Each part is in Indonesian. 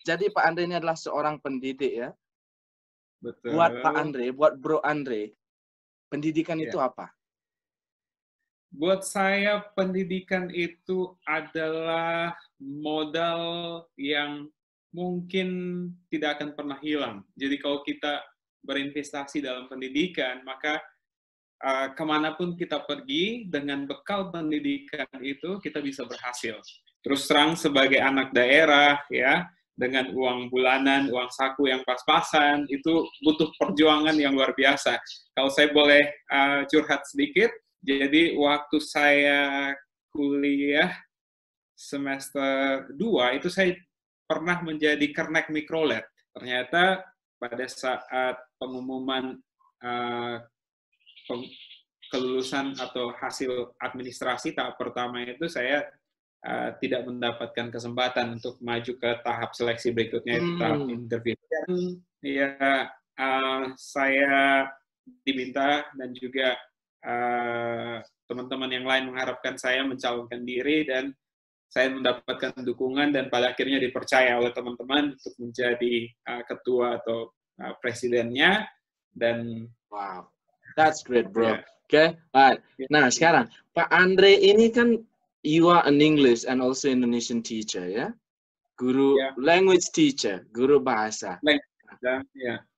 Jadi Pak Andre ini adalah seorang pendidik ya. Betul. Buat Pak Andre, buat Bro Andre, pendidikan itu apa? Buat saya pendidikan itu adalah modal yang mungkin tidak akan pernah hilang. Jadi kalau kita berinvestasi dalam pendidikan, maka kemanapun kita pergi dengan bekal pendidikan itu kita bisa berhasil. Terus terang sebagai anak daerah ya, dengan uang bulanan, uang saku yang pas-pasan, itu butuh perjuangan yang luar biasa. Kalau saya boleh curhat sedikit, jadi waktu saya kuliah semester 2, itu saya pernah menjadi kernek mikrolet. Ternyata pada saat pengumuman kelulusan atau hasil administrasi tahap pertama itu saya tidak mendapatkan kesempatan untuk maju ke tahap seleksi berikutnya, itu tahap interview. Dan ya saya diminta dan juga teman-teman yang lain mengharapkan saya mencalonkan diri, dan saya mendapatkan dukungan dan pada akhirnya dipercaya oleh teman-teman untuk menjadi ketua atau presidennya. Dan wow, that's great, bro. Okay, right. Nah sekarang Pak Andre ini kan you are an English and also Indonesian teacher ya, guru language teacher, guru bahasa.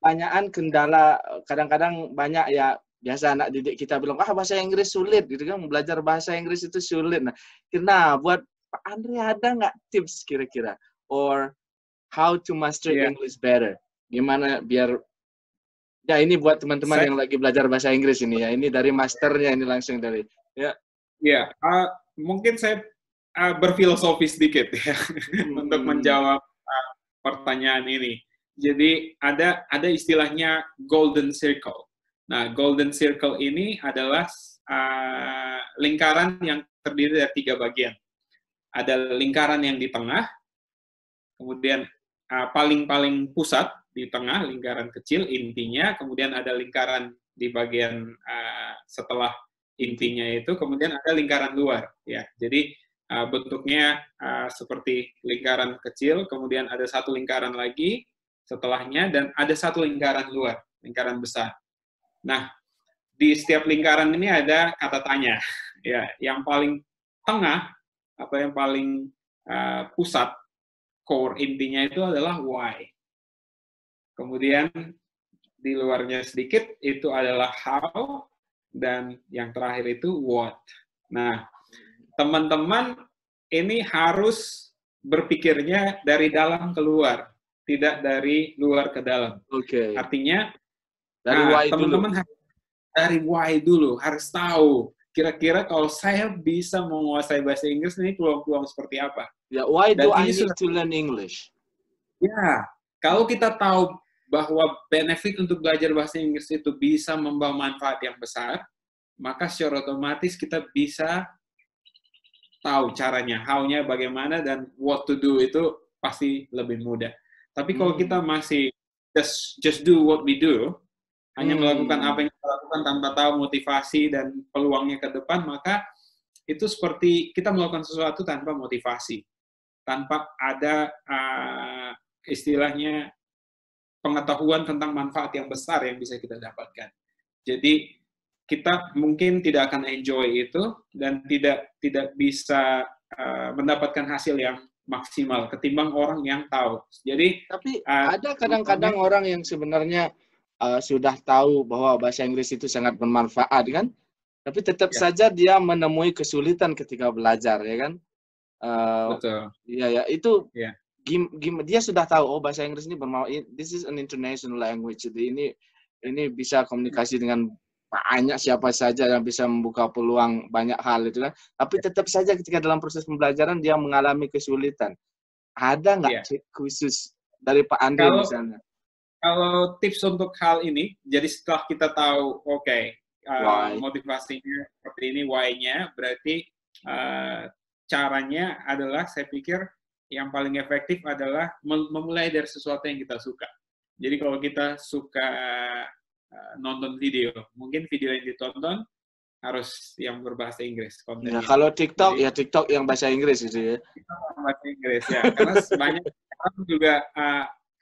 Banyakan kendala, kadang-kadang banyak ya, biasa anak didik kita bilang, bahasa Inggris sulit, gitu kan, belajar bahasa Inggris itu sulit. Nah, buat Pak Andre ada nggak tips kira-kira, or how to master English better? Gimana biar, ya ini buat teman-teman yang lagi belajar bahasa Inggris ini ya, ini dari masternya ini langsung dari, mungkin saya berfilosofi sedikit ya, untuk menjawab pertanyaan ini. Jadi ada istilahnya golden circle. Nah, golden circle ini adalah lingkaran yang terdiri dari 3 bagian. Ada lingkaran yang di tengah, kemudian paling pusat di tengah, lingkaran kecil intinya, kemudian ada lingkaran di bagian setelah intinya itu, kemudian ada lingkaran luar. Ya, jadi bentuknya seperti lingkaran kecil, kemudian ada satu lingkaran lagi setelahnya, dan ada satu lingkaran luar, lingkaran besar. Nah, di setiap lingkaran ini ada kata tanya. Ya, yang paling tengah atau yang paling pusat, core intinya itu adalah why. Kemudian di luarnya sedikit itu adalah how, dan yang terakhir itu what. Nah, teman-teman ini harus berpikirnya dari dalam ke luar, tidak dari luar ke dalam. Artinya dari teman-teman dari why dulu, harus tahu kira-kira kalau saya bisa menguasai bahasa Inggris ini peluang-peluang seperti apa. Ya, why do I need to learn English? Ya, kalau kita tahu bahwa benefit untuk belajar bahasa Inggris itu bisa membawa manfaat yang besar, maka secara otomatis kita bisa tahu caranya, how-nya bagaimana, dan what to do itu pasti lebih mudah. Tapi kalau kita masih just do what we do, hanya melakukan apa yang kita lakukan tanpa tahu motivasi dan peluangnya ke depan, maka itu seperti kita melakukan sesuatu tanpa motivasi, tanpa ada istilahnya pengetahuan tentang manfaat yang besar yang bisa kita dapatkan. Jadi kita mungkin tidak akan enjoy itu dan tidak bisa mendapatkan hasil yang maksimal ketimbang orang yang tahu. Jadi tapi ada kadang-kadang orang yang sebenarnya sudah tahu bahwa bahasa Inggris itu sangat bermanfaat kan, tapi tetap saja dia menemui kesulitan ketika belajar, ya kan? Betul. Iya ya, itu dia sudah tahu bahasa Inggris ini bermanfaat. This is an international language. Jadi ini bisa komunikasi dengan banyak siapa saja yang bisa membuka peluang banyak hal itu kan. Tapi tetap saja ketika dalam proses pembelajaran dia mengalami kesulitan. Ada nggak tip khusus dari Pak Andre misalnya? Kalau tips untuk hal ini, jadi setelah kita tahu, motivasinya seperti ini, why-nya, berarti caranya adalah, saya pikir, yang paling efektif adalah memulai dari sesuatu yang kita suka. Jadi kalau kita suka nonton video, mungkin video yang ditonton harus yang berbahasa Inggris kontennya. Kalau TikTok, jadi, ya TikTok yang bahasa Inggris gitu ya. TikTok yang bahasa Inggris ya, karena banyak sekarang juga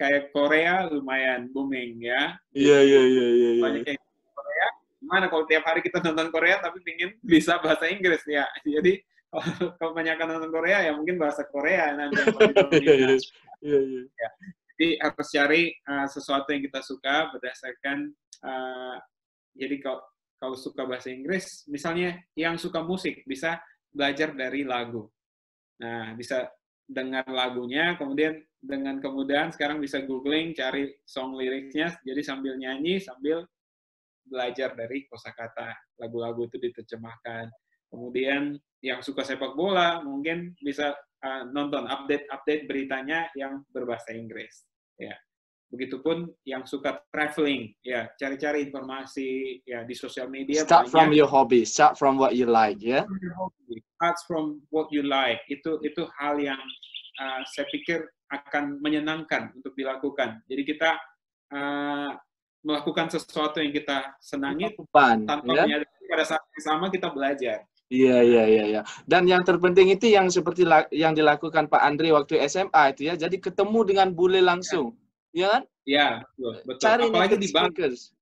kayak Korea lumayan booming ya. Iya. Banyak yang Korea. Gimana kalau tiap hari kita nonton Korea tapi ingin bisa bahasa Inggris ya. Jadi kalau kebanyakan nonton Korea ya mungkin bahasa Korea nanti yang lebih dominan. Iya. Ya. Jadi harus cari sesuatu yang kita suka berdasarkan jadi kalau suka bahasa Inggris, misalnya yang suka musik bisa belajar dari lagu. Nah, bisa dengar lagunya, kemudian dengan kemudahan sekarang bisa googling, cari song liriknya, jadi sambil nyanyi, sambil belajar dari kosakata. Lagu-lagu itu diterjemahkan. Kemudian yang suka sepak bola, mungkin bisa nonton update beritanya yang berbahasa Inggris. Ya. Begitupun yang suka traveling, ya cari-cari informasi ya di sosial media. Start from your hobby, start from what you like, ya. Start from what you like. Itu hal yang saya pikir akan menyenangkan untuk dilakukan. Jadi kita melakukan sesuatu yang kita senangi tanpa menyadari pada saat yang sama kita belajar. Iya. Dan yang terpenting itu yang seperti yang dilakukan Pak Andre waktu SMA itu ya. Jadi ketemu dengan bule langsung. Ya kan? Iya, betul. Cari apalagi di speakers.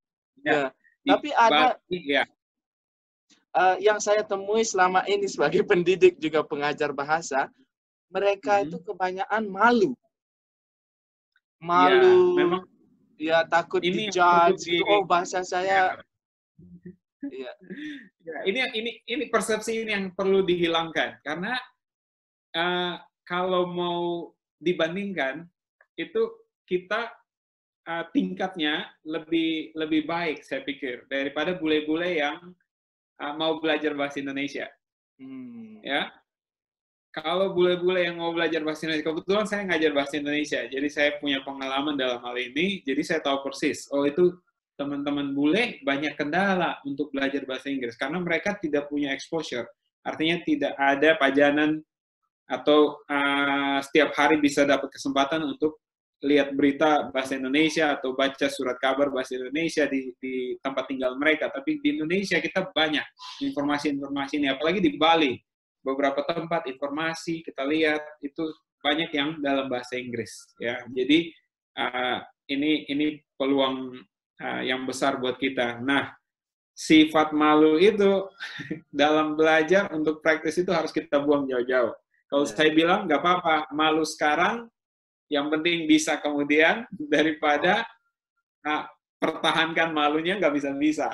Ya. Tapi ada yang saya temui selama ini sebagai pendidik juga pengajar bahasa, mereka itu kebanyakan malu. Ya, memang ya takut dijudge. Oh, bahasa saya. Ya. Ini persepsi ini yang perlu dihilangkan karena kalau mau dibandingkan itu kita tingkatnya lebih baik saya pikir daripada bule-bule yang mau belajar bahasa Indonesia. Ya, kalau bule-bule yang mau belajar bahasa Indonesia, kebetulan saya ngajar bahasa Indonesia, jadi saya punya pengalaman dalam hal ini, jadi saya tahu persis. Oh itu teman-teman bule banyak kendala untuk belajar bahasa Inggris karena mereka tidak punya exposure, artinya tidak ada pajanan atau setiap hari bisa dapat kesempatan untuk lihat berita bahasa Indonesia atau baca surat kabar bahasa Indonesia di tempat tinggal mereka. Tapi di Indonesia kita banyak informasi-informasi ini, apalagi di Bali. Beberapa tempat informasi kita lihat itu banyak yang dalam bahasa Inggris. Ya, jadi ini peluang yang besar buat kita. Nah, sifat malu itu dalam belajar untuk praktis itu harus kita buang jauh-jauh. Kalau saya bilang nggak apa-apa, malu sekarang, yang penting bisa kemudian daripada pertahankan malunya nggak bisa-bisa.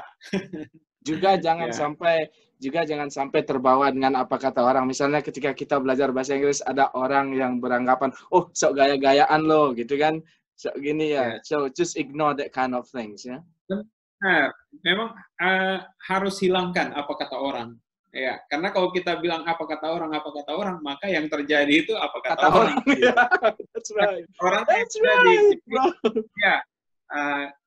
Juga jangan sampai terbawa dengan apa kata orang. Misalnya ketika kita belajar bahasa Inggris ada orang yang beranggapan, oh sok gaya-gayaan lo, gitu kan? Sok gini ya. So just ignore that kind of things ya. Nah, memang harus hilangkan apa kata orang. Ya, karena kalau kita bilang apa kata orang, maka yang terjadi itu apa kata orang. Gitu. That's right. That's right, bro. Ya,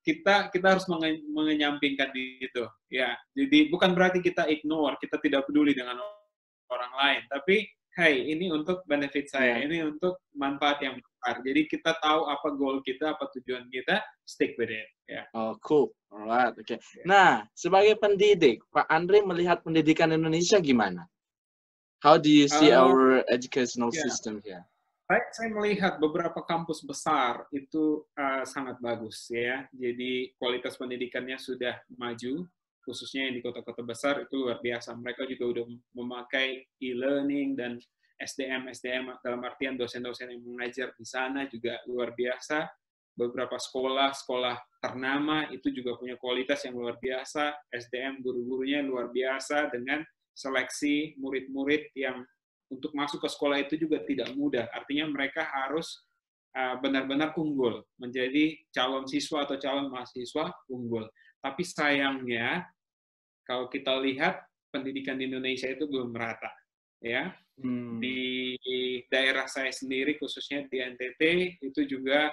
kita harus mengenyampingkan itu. Ya, jadi bukan berarti kita ignore, kita tidak peduli dengan orang lain, tapi hey, ini untuk benefit saya, ini untuk manfaat yang besar. Jadi kita tahu apa goal kita, apa tujuan kita, stick with it. Yeah. Oh, cool. Alright, okay. Nah, sebagai pendidik, Pak Andre melihat pendidikan Indonesia gimana? How do you see our educational system here? Saya melihat beberapa kampus besar itu sangat bagus ya. Jadi kualitas pendidikannya sudah maju, khususnya yang di kota-kota besar itu luar biasa. Mereka juga udah memakai e-learning dan SDM dalam artian dosen-dosen yang mengajar di sana juga luar biasa. Beberapa sekolah ternama itu juga punya kualitas yang luar biasa. SDM guru-gurunya luar biasa dengan seleksi murid-murid yang untuk masuk ke sekolah itu juga tidak mudah. Artinya mereka harus benar-benar unggul, menjadi calon siswa atau calon mahasiswa unggul. Tapi sayangnya, kalau kita lihat pendidikan di Indonesia itu belum merata. Ya, di daerah saya sendiri, khususnya di NTT, itu juga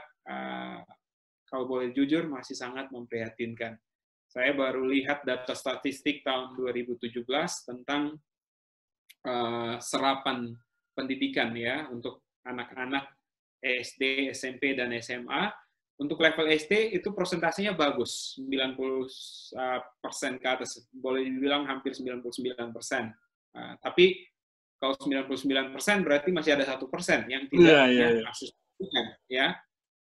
kalau boleh jujur masih sangat memprihatinkan. Saya baru lihat data statistik tahun 2017 tentang serapan pendidikan ya untuk anak-anak SD, SMP, dan SMA. Untuk level SD itu presentasinya bagus, 90% ke atas, boleh dibilang hampir 99%. Tapi kalau 99% berarti masih ada 1% yang tidak punya akses ya.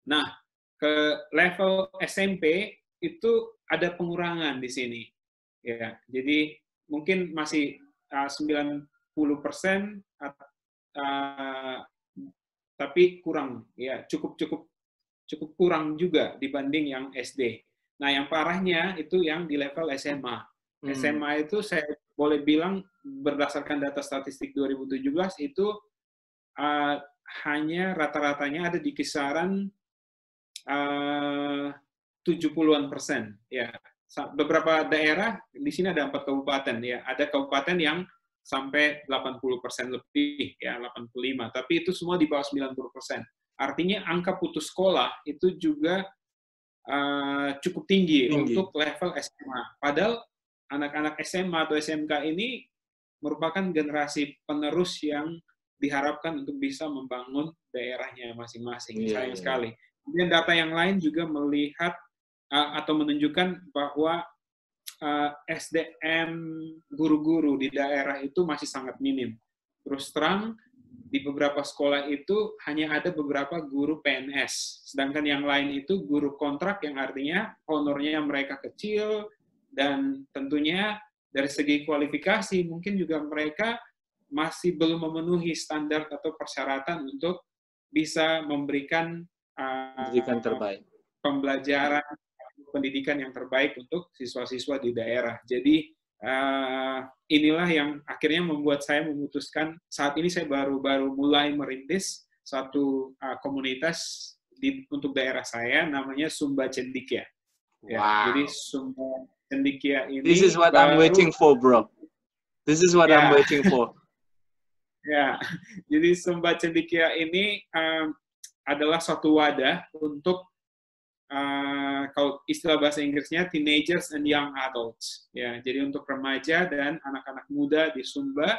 Nah, ke level SMP itu ada pengurangan di sini. Ya, jadi mungkin masih 90%, tapi kurang, ya cukup kurang juga dibanding yang SD. Nah, yang parahnya itu yang di level SMA. SMA itu saya boleh bilang berdasarkan data statistik 2017 itu hanya rata-ratanya ada di kisaran 70-an%. Ya, beberapa daerah di sini ada 4 kabupaten ya. Ada kabupaten yang sampai 80% lebih ya, 85. Tapi itu semua di bawah 90%. Artinya angka putus sekolah itu juga cukup tinggi untuk level SMA. Padahal anak-anak SMA atau SMK ini merupakan generasi penerus yang diharapkan untuk bisa membangun daerahnya masing-masing. Sayang sekali. Kemudian data yang lain juga melihat atau menunjukkan bahwa SDM guru-guru di daerah itu masih sangat minim. Terus terang, di beberapa sekolah itu hanya ada beberapa guru PNS, sedangkan yang lain itu guru kontrak yang artinya honornya mereka kecil, dan tentunya dari segi kualifikasi mungkin juga mereka masih belum memenuhi standar atau persyaratan untuk bisa memberikan pendidikan terbaik, pembelajaran, pendidikan yang terbaik untuk siswa-siswa di daerah. Jadi inilah yang akhirnya membuat saya memutuskan, saat ini saya baru mulai merintis satu komunitas untuk daerah saya, namanya Sumba Cendekia. Ya, jadi Sumba Cendekia ini This is what I'm waiting for, bro. This is what I'm waiting for. Ya, jadi Sumba Cendekia ini adalah suatu wadah untuk kalau istilah bahasa Inggrisnya teenagers and young adults, ya. Jadi untuk remaja dan anak-anak muda di Sumba,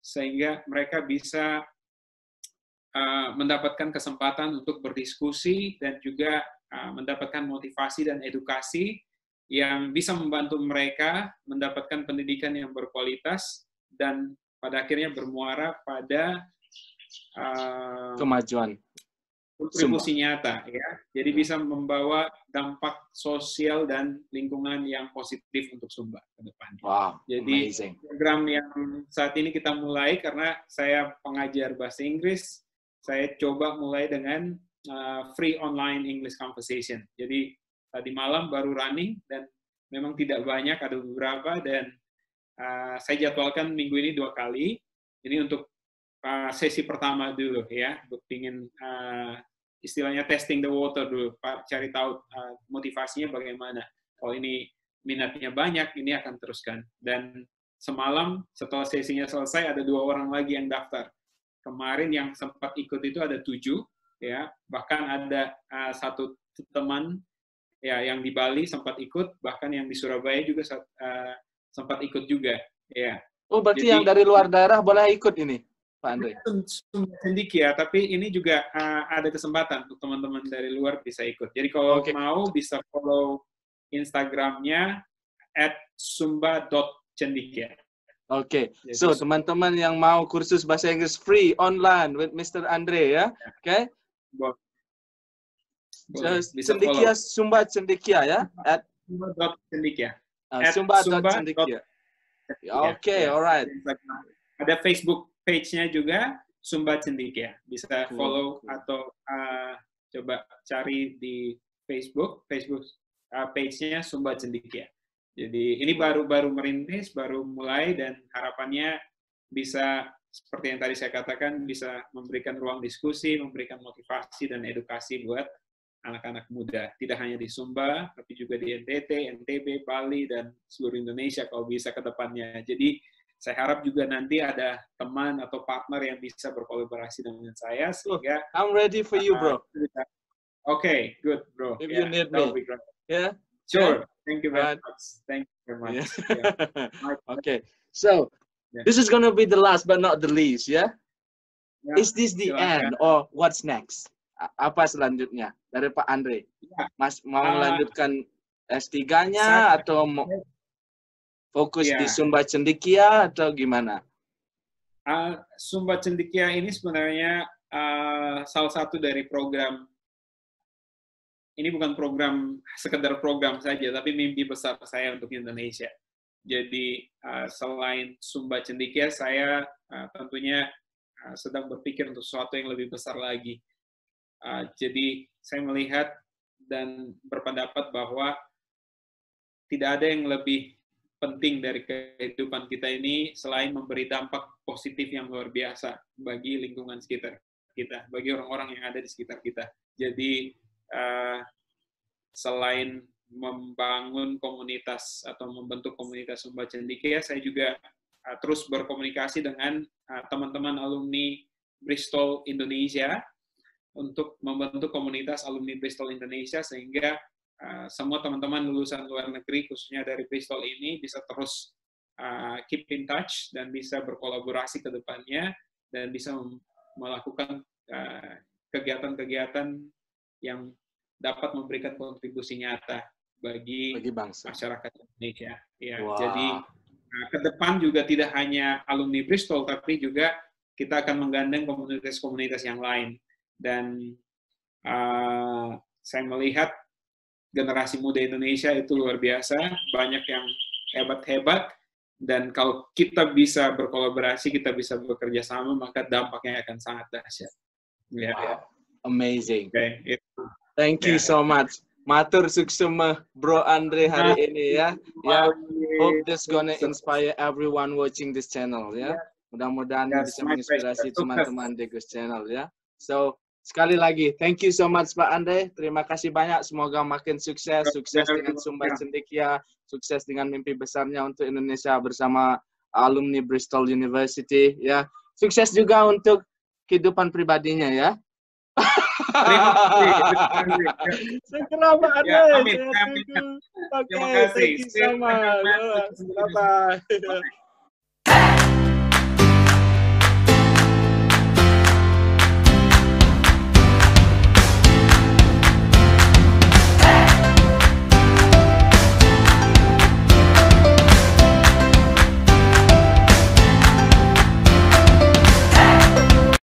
sehingga mereka bisa mendapatkan kesempatan untuk berdiskusi dan juga mendapatkan motivasi dan edukasi yang bisa membantu mereka mendapatkan pendidikan yang berkualitas dan pada akhirnya bermuara pada kemajuan, kontribusi nyata, ya. Jadi bisa membawa dampak sosial dan lingkungan yang positif untuk Sumba ke depannya. Wow, jadi amazing. Program yang saat ini kita mulai, karena saya pengajar bahasa Inggris, saya coba mulai dengan free online English conversation. Jadi tadi malam baru running dan memang tidak banyak, ada beberapa, dan saya jadwalkan minggu ini 2 kali. Ini untuk sesi pertama dulu, ya, ingin istilahnya testing the water dulu, cari tahu motivasinya bagaimana. Kalau ini minatnya banyak, ini akan teruskan. Dan semalam setelah sesinya selesai ada 2 orang lagi yang daftar. Kemarin yang sempat ikut itu ada 7, ya. Bahkan ada satu teman ya yang di Bali sempat ikut, bahkan yang di Surabaya juga sempat ikut juga, ya. Oh, berarti jadi, yang dari luar daerah boleh ikut ini, Pak Andre? Sumba Cendekia, tapi ini juga ada kesempatan untuk teman-teman dari luar bisa ikut. Jadi kalau mau bisa follow Instagramnya @sumba.cendekia. Oke, so teman-teman yang mau kursus bahasa Inggris free online with Mr. Andre, ya, oke? Cendekia, Sumba Cendekia, ya? @sumba.cendekia. Sumba.cendekia. Oke, alright. Ada Facebook page-nya juga, Sumba Cendekia. Bisa follow atau coba cari di Facebook page-nya Sumba Cendekia. Jadi ini baru merintis, baru mulai, dan harapannya bisa seperti yang tadi saya katakan, bisa memberikan ruang diskusi, memberikan motivasi dan edukasi buat anak-anak muda. Tidak hanya di Sumba, tapi juga di NTT, NTB, Bali, dan seluruh Indonesia kalau bisa ke depannya. Jadi saya harap juga nanti ada teman atau partner yang bisa berkolaborasi dengan saya, sehingga I'm ready for you, bro. Okay, good, bro. If you need me. Yeah? Sure. Thank you very much. Thank you very much. Yeah. Okay. So, this is going to be the last but not the least, yeah? Is this the end or what's next? Apa selanjutnya dari Pak Andre? Mas mau melanjutkan S3-nya atau mau fokus di Sumba Cendekia atau gimana? Sumba Cendekia ini sebenarnya salah satu dari program, ini bukan program, sekedar program saja, tapi mimpi besar saya untuk Indonesia. Jadi selain Sumba Cendekia, saya tentunya sedang berpikir untuk sesuatu yang lebih besar lagi. Jadi saya melihat dan berpendapat bahwa tidak ada yang lebih penting dari kehidupan kita ini selain memberi dampak positif yang luar biasa bagi lingkungan sekitar kita, bagi orang-orang yang ada di sekitar kita. Jadi selain membangun komunitas atau membentuk komunitas Sumba Cendekia, saya juga terus berkomunikasi dengan teman-teman alumni Bristol Indonesia untuk membentuk komunitas alumni Bristol Indonesia, sehingga semua teman-teman lulusan luar negeri, khususnya dari Bristol ini, bisa terus keep in touch dan bisa berkolaborasi ke depannya dan bisa melakukan kegiatan-kegiatan yang dapat memberikan kontribusi nyata bagi bangsa, masyarakat Indonesia. Ya, wow. Jadi ke depan juga tidak hanya alumni Bristol, tapi juga kita akan menggandeng komunitas-komunitas yang lain. Dan saya melihat generasi muda Indonesia itu luar biasa, banyak yang hebat-hebat, dan kalau kita bisa berkolaborasi, kita bisa bekerja sama, maka dampaknya akan sangat dahsyat. Yeah. Wow. Amazing. Okay. Thank you so much. Matur suksema Bro Andre hari ini ya. Ya, hope this gonna inspire everyone watching this channel ya. Mudah-mudahan bisa menginspirasi teman-teman di Gus Channel ya. So, sekali lagi, thank you so much Pak Andre. Terima kasih banyak. Semoga makin sukses dengan Sumba Cendekia, sukses dengan mimpi besarnya untuk Indonesia bersama alumni Bristol University ya. Sukses juga untuk kehidupan pribadinya ya. Terima kasih. Segera Pak Andre. Ya, amin. Terima kasih. Thank you so much. Bye-bye.